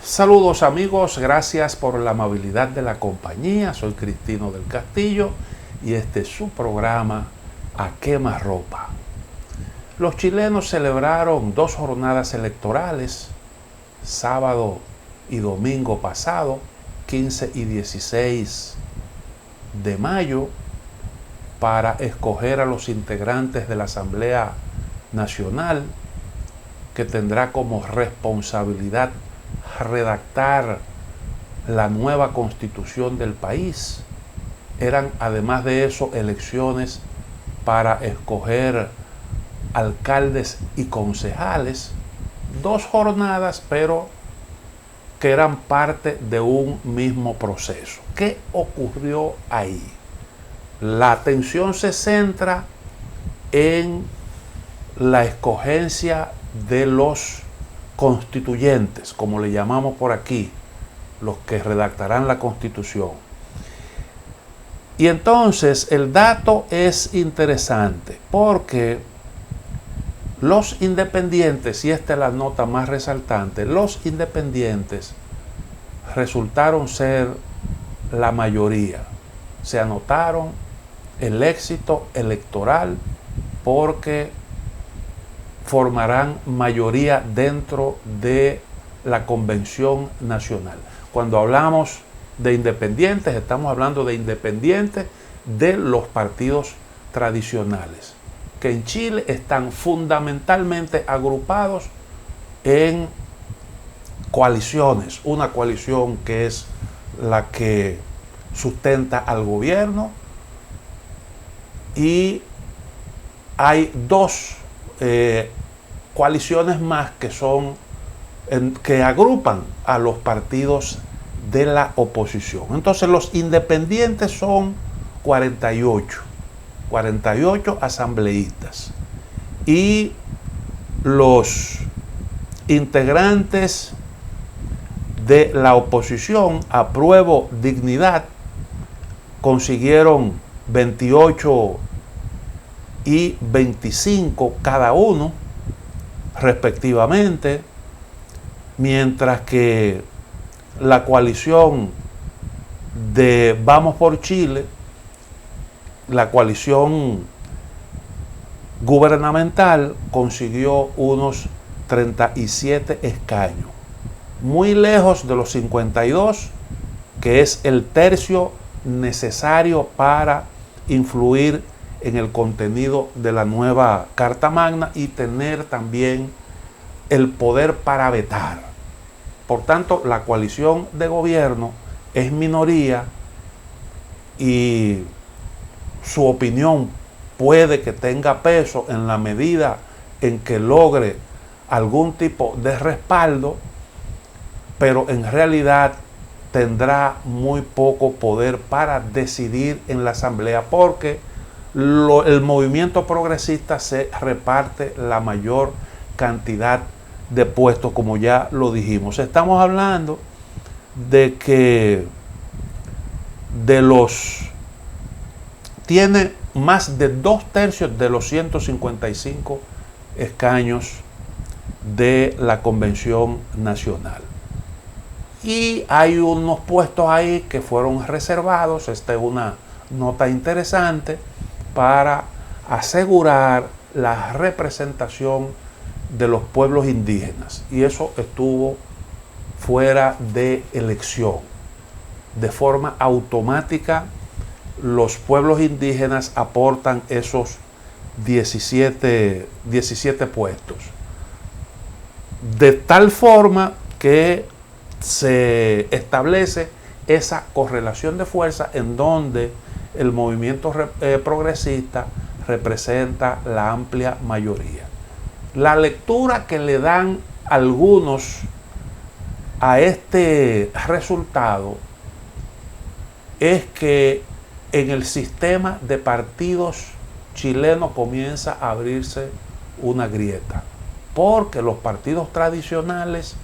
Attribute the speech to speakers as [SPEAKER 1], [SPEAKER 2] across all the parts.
[SPEAKER 1] Saludos amigos, gracias por la amabilidad de la compañía. Soy Cristino del Castillo y este es su programa A Quemarropa. Los chilenos celebraron 2 jornadas electorales, sábado y domingo pasado, 15 y 16 de mayo, para escoger a los integrantes de la Asamblea Nacional, que tendrá como responsabilidad redactar la nueva constitución del país. Eran, además de eso, elecciones para escoger alcaldes y concejales. 2 jornadas, pero que eran parte de un mismo proceso. ¿Qué ocurrió ahí? La atención se centra en la escogencia de los constituyentes, como le llamamos por aquí, los que redactarán la Constitución. Y entonces el dato es interesante porque los independientes, y esta es la nota más resaltante, los independientes resultaron ser la mayoría. Se anotaron el éxito electoral porque formarán mayoría dentro de la Convención Nacional. Cuando hablamos de independientes, estamos hablando de independientes de los partidos tradicionales, que en Chile están fundamentalmente agrupados en coaliciones. Una coalición que es la que sustenta al gobierno, y hay 2 coaliciones más que agrupan a los partidos de la oposición. Entonces los independientes son 48 asambleístas, y los integrantes de la oposición, Apruebo Dignidad, consiguieron 28 y 25 cada uno, respectivamente, mientras que la coalición de Vamos por Chile, la coalición gubernamental, consiguió unos 37 escaños, muy lejos de los 52, que es el tercio necesario para influir en el contenido de la nueva Carta Magna y tener también el poder para vetar. Por tanto, la coalición de gobierno es minoría y su opinión puede que tenga peso en la medida en que logre algún tipo de respaldo, pero en realidad tendrá muy poco poder para decidir en la asamblea, porque el movimiento progresista se reparte la mayor cantidad de puestos, como ya lo dijimos. Estamos hablando de que tiene más de 2/3 de los 155 escaños de la Convención Nacional. Y hay unos puestos ahí que fueron reservados. Esta es una nota interesante para asegurar la representación de los pueblos indígenas, y eso estuvo fuera de elección. De forma automática, los pueblos indígenas aportan esos 17 puestos, de tal forma que se establece esa correlación de fuerza en donde el movimiento progresista representa la amplia mayoría. La lectura que le dan algunos a este resultado es que en el sistema de partidos chileno comienza a abrirse una grieta, porque los partidos tradicionales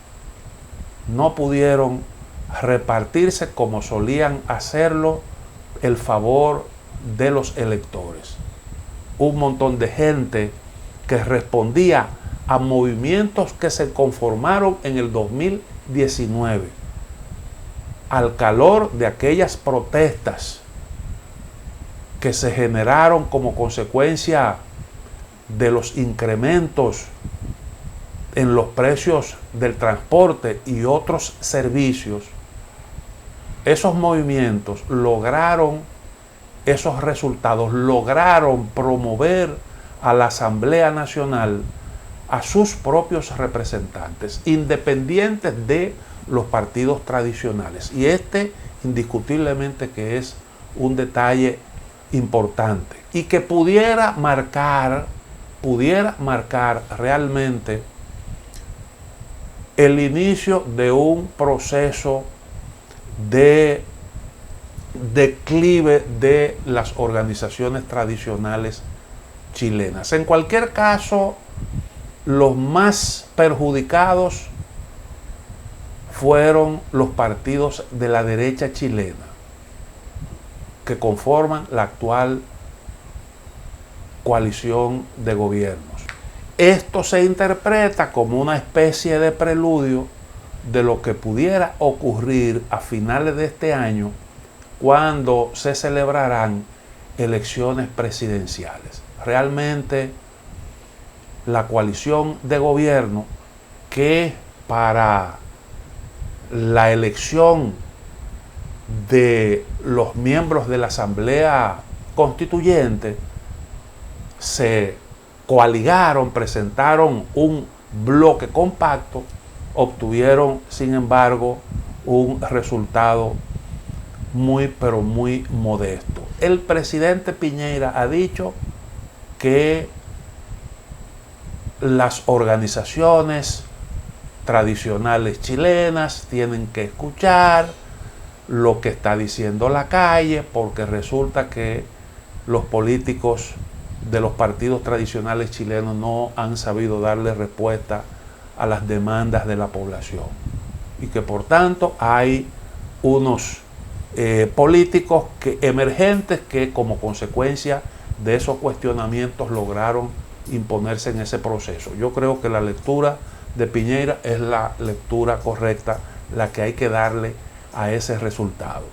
[SPEAKER 1] no pudieron repartirse como solían hacerlo el favor de los electores. Un montón de gente que respondía a movimientos que se conformaron en el 2019, al calor de aquellas protestas que se generaron como consecuencia de los incrementos en los precios del transporte y otros servicios. Esos movimientos lograron esos resultados, lograron promover a la Asamblea Nacional a sus propios representantes, independientes de los partidos tradicionales. Y este indiscutiblemente que es un detalle importante y que pudiera marcar realmente el inicio de un proceso de declive de las organizaciones tradicionales chilenas. En cualquier caso, los más perjudicados fueron los partidos de la derecha chilena que conforman la actual coalición de gobiernos. Esto se interpreta como una especie de preludio de lo que pudiera ocurrir a finales de este año, cuando se celebrarán elecciones presidenciales. Realmente la coalición de gobierno, que para la elección de los miembros de la Asamblea Constituyente se coaligaron, presentaron un bloque compacto, obtuvieron sin embargo un resultado muy pero muy modesto. El presidente Piñera ha dicho que las organizaciones tradicionales chilenas tienen que escuchar lo que está diciendo la calle, porque resulta que los políticos de los partidos tradicionales chilenos no han sabido darle respuesta a las demandas de la población, y que por tanto hay unos políticos emergentes que como consecuencia de esos cuestionamientos lograron imponerse en ese proceso. Yo creo que la lectura de Piñera es la lectura correcta, la que hay que darle a ese resultado.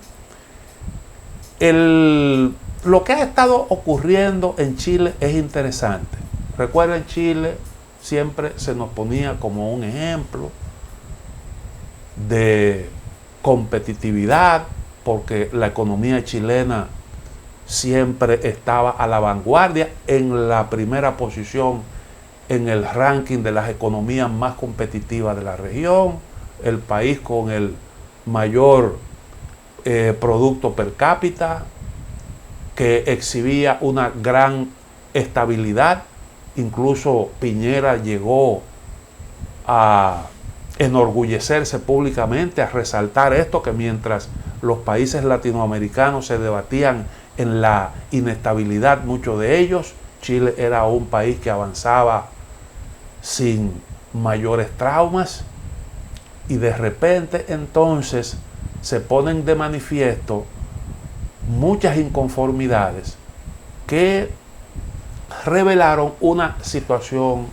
[SPEAKER 1] Lo que ha estado ocurriendo en Chile es interesante. Recuerden, Chile siempre se nos ponía como un ejemplo de competitividad, porque la economía chilena siempre estaba a la vanguardia, en la primera posición en el ranking de las economías más competitivas de la región, el país con el mayor producto per cápita, que exhibía una gran estabilidad. Incluso Piñera llegó a enorgullecerse públicamente, a resaltar esto, que mientras los países latinoamericanos se debatían en la inestabilidad, muchos de ellos, Chile era un país que avanzaba sin mayores traumas. Y de repente entonces se ponen de manifiesto muchas inconformidades que revelaron una situación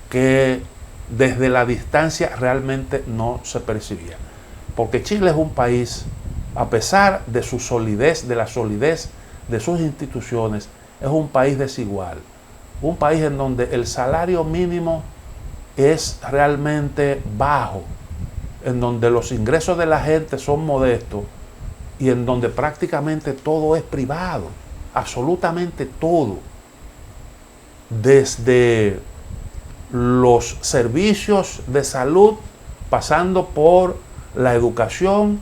[SPEAKER 1] que desde la distancia realmente no se percibía. Porque Chile es un país, a pesar de su solidez, de la solidez de sus instituciones, es un país desigual. Un país en donde el salario mínimo es realmente bajo, en donde los ingresos de la gente son modestos y en donde prácticamente todo es privado, absolutamente todo. Desde los servicios de salud, pasando por la educación,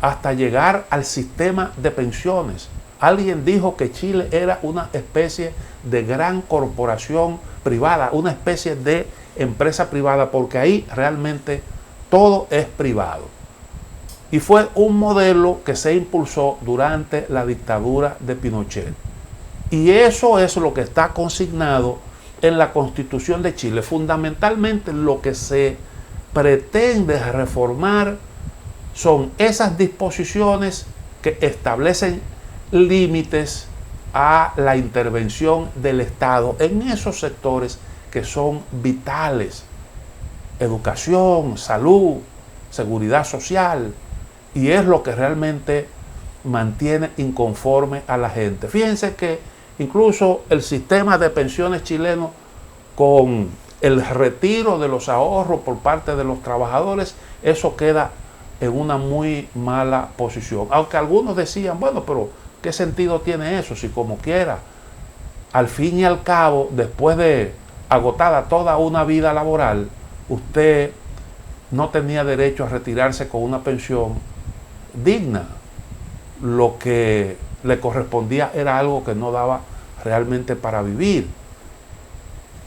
[SPEAKER 1] hasta llegar al sistema de pensiones. Alguien dijo que Chile era una especie de gran corporación privada, una especie de empresa privada, porque ahí realmente todo es privado. Y fue un modelo que se impulsó durante la dictadura de Pinochet. Y eso es lo que está consignado en la Constitución de Chile. Fundamentalmente lo que se pretende reformar son esas disposiciones que establecen límites a la intervención del Estado en esos sectores que son vitales: educación, salud, seguridad social, y es lo que realmente mantiene inconforme a la gente. Fíjense que incluso el sistema de pensiones chileno, con el retiro de los ahorros por parte de los trabajadores, eso queda en una muy mala posición. Aunque algunos decían, bueno, pero ¿qué sentido tiene eso? Si como quiera, al fin y al cabo, después de agotada toda una vida laboral, usted no tenía derecho a retirarse con una pensión digna. Lo que le correspondía era algo que no daba realmente para vivir.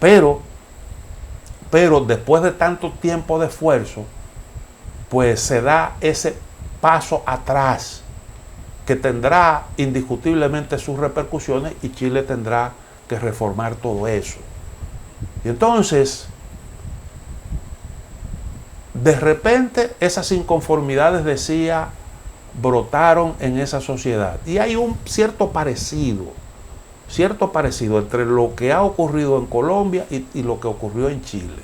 [SPEAKER 1] Pero después de tanto tiempo de esfuerzo, pues se da ese paso atrás que tendrá indiscutiblemente sus repercusiones, y Chile tendrá que reformar todo eso. Y entonces, de repente, esas inconformidades, decía, brotaron en esa sociedad. Y hay un cierto parecido entre lo que ha ocurrido en Colombia y lo que ocurrió en Chile.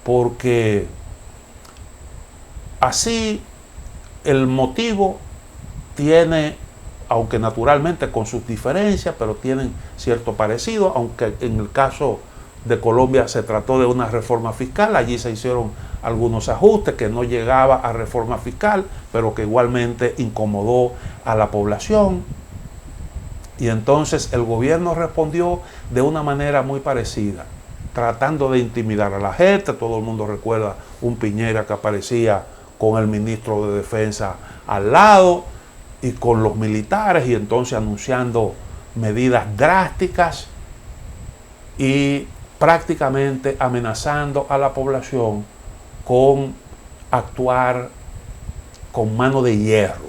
[SPEAKER 1] Porque así el motivo tiene, aunque naturalmente con sus diferencias, pero tienen cierto parecido, aunque en el caso de Colombia se trató de una reforma fiscal. Allí se hicieron algunos ajustes que no llegaba a reforma fiscal, pero que igualmente incomodó a la población. Y entonces el gobierno respondió de una manera muy parecida, tratando de intimidar a la gente. Todo el mundo recuerda un Piñera que aparecía con el ministro de Defensa al lado y con los militares, y entonces anunciando medidas drásticas y prácticamente amenazando a la población con actuar con mano de hierro,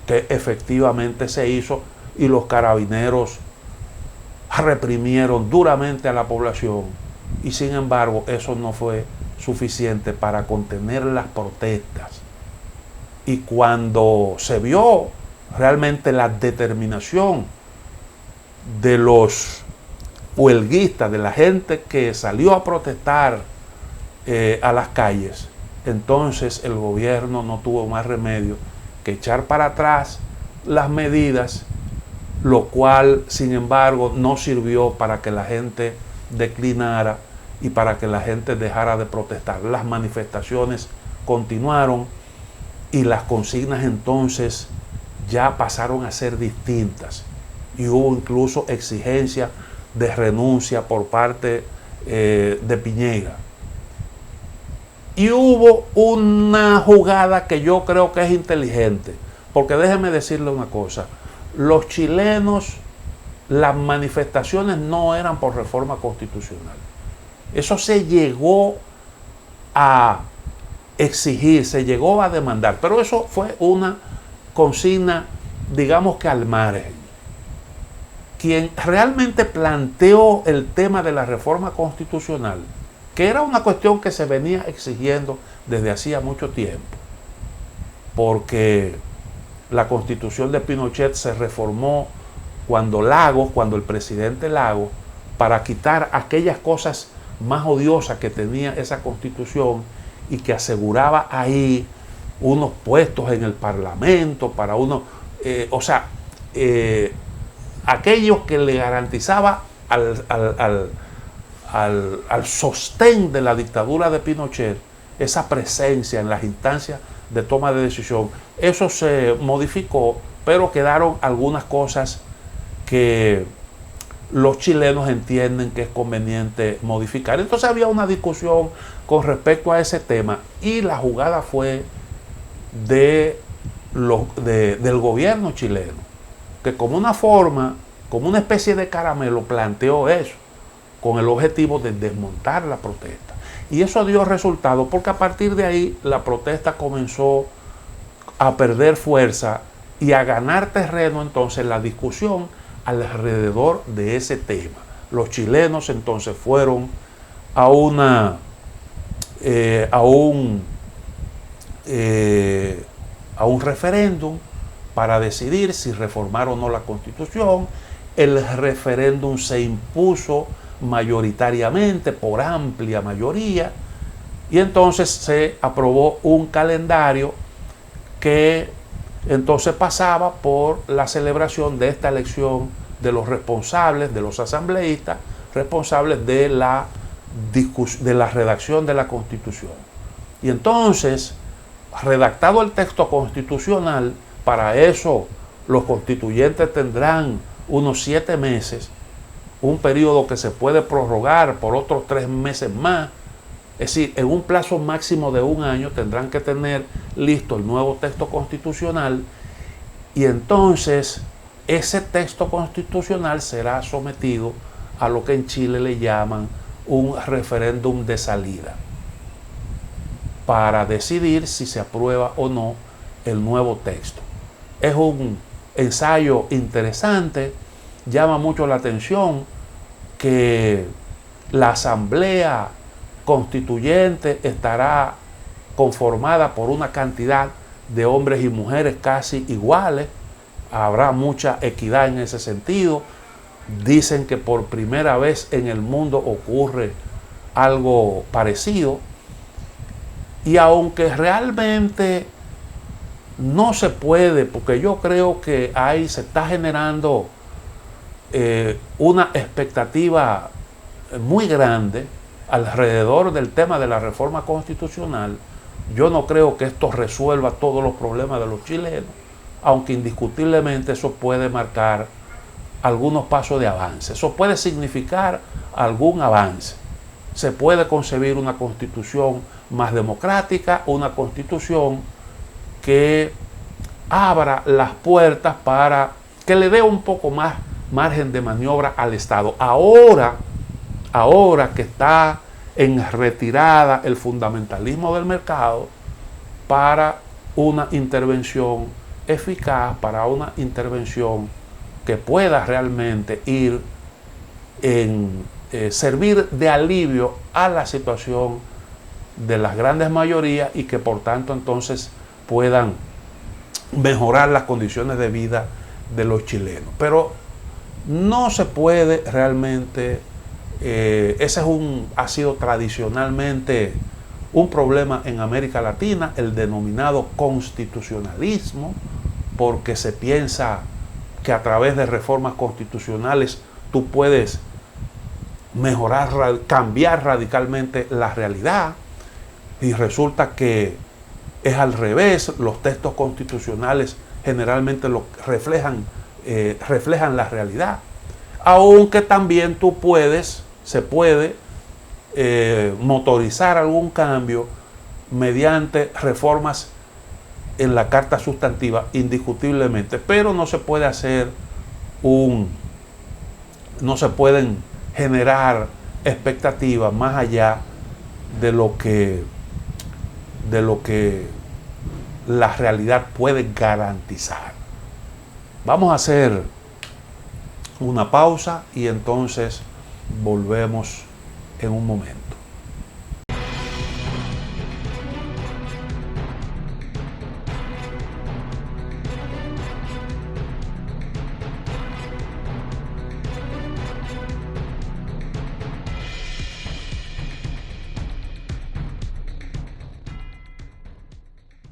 [SPEAKER 1] que efectivamente se hizo, y los carabineros reprimieron duramente a la población. Y sin embargo, eso no fue suficiente para contener las protestas. Y cuando se vio realmente la determinación de los huelguistas, de la gente que salió a protestar a las calles, entonces el gobierno no tuvo más remedio que echar para atrás las medidas, lo cual, sin embargo, no sirvió para que la gente declinara y para que la gente dejara de protestar. Las manifestaciones continuaron y las consignas entonces ya pasaron a ser distintas, y hubo incluso exigencia de renuncia por parte de Piñera. Y hubo una jugada que yo creo que es inteligente, porque déjeme decirle una cosa: los chilenos, las manifestaciones no eran por reforma constitucional. Eso se llegó a exigir, se llegó a demandar, pero eso fue una consigna, digamos que al margen. Quien realmente planteó el tema de la reforma constitucional, que era una cuestión que se venía exigiendo desde hacía mucho tiempo, porque la constitución de Pinochet se reformó cuando el presidente Lagos, para quitar aquellas cosas más odiosas que tenía esa constitución y que aseguraba ahí unos puestos en el Parlamento para uno, aquellos que le garantizaba al sostén de la dictadura de Pinochet esa presencia en las instancias de toma de decisión. Eso se modificó, pero quedaron algunas cosas que los chilenos entienden que es conveniente modificar. Entonces había una discusión con respecto a ese tema, y la jugada fue del gobierno chileno, que como una forma, como una especie de caramelo, planteó eso, con el objetivo de desmontar la protesta. Y eso dio resultado, porque a partir de ahí la protesta comenzó a perder fuerza y a ganar terreno entonces la discusión alrededor de ese tema. Los chilenos entonces fueron a un referéndum para decidir si reformar o no la Constitución. El referéndum se impuso mayoritariamente, por amplia mayoría, y entonces se aprobó un calendario que entonces pasaba por la celebración de esta elección de los responsables, de los asambleístas, responsables de la redacción de la Constitución. Y entonces, redactado el texto constitucional, para eso los constituyentes tendrán unos 7 meses, un periodo que se puede prorrogar por otros 3 meses más. Es decir, en un plazo máximo de 1 año tendrán que tener listo el nuevo texto constitucional, y entonces ese texto constitucional será sometido a lo que en Chile le llaman un referéndum de salida, para decidir si se aprueba o no el nuevo texto. Es un ensayo interesante, llama mucho la atención que la Asamblea Constituyente estará conformada por una cantidad de hombres y mujeres casi iguales. Habrá mucha equidad en ese sentido. Dicen que por primera vez en el mundo ocurre algo parecido. Y aunque realmente no se puede, porque yo creo que ahí se está generando una expectativa muy grande alrededor del tema de la reforma constitucional. Yo no creo que esto resuelva todos los problemas de los chilenos, aunque indiscutiblemente eso puede marcar algunos pasos de avance. Eso puede significar algún avance. Se puede concebir una constitución más democrática, una constitución que abra las puertas para que le dé un poco más margen de maniobra al Estado. Ahora que está en retirada el fundamentalismo del mercado, para una intervención eficaz, para una intervención que pueda realmente ir en servir de alivio a la situación de las grandes mayorías, y que por tanto entonces puedan mejorar las condiciones de vida de los chilenos. Pero no se puede realmente, ese ha sido tradicionalmente un problema en América Latina, el denominado constitucionalismo, porque se piensa que a través de reformas constitucionales tú puedes mejorar, cambiar radicalmente la realidad, y resulta que es al revés. Los textos constitucionales generalmente reflejan la realidad, aunque también se puede motorizar algún cambio mediante reformas en la Carta Sustantiva, indiscutiblemente, pero no se puede no se pueden generar expectativas más allá de lo que la realidad puede garantizar. Vamos a hacer una pausa y entonces volvemos en un momento.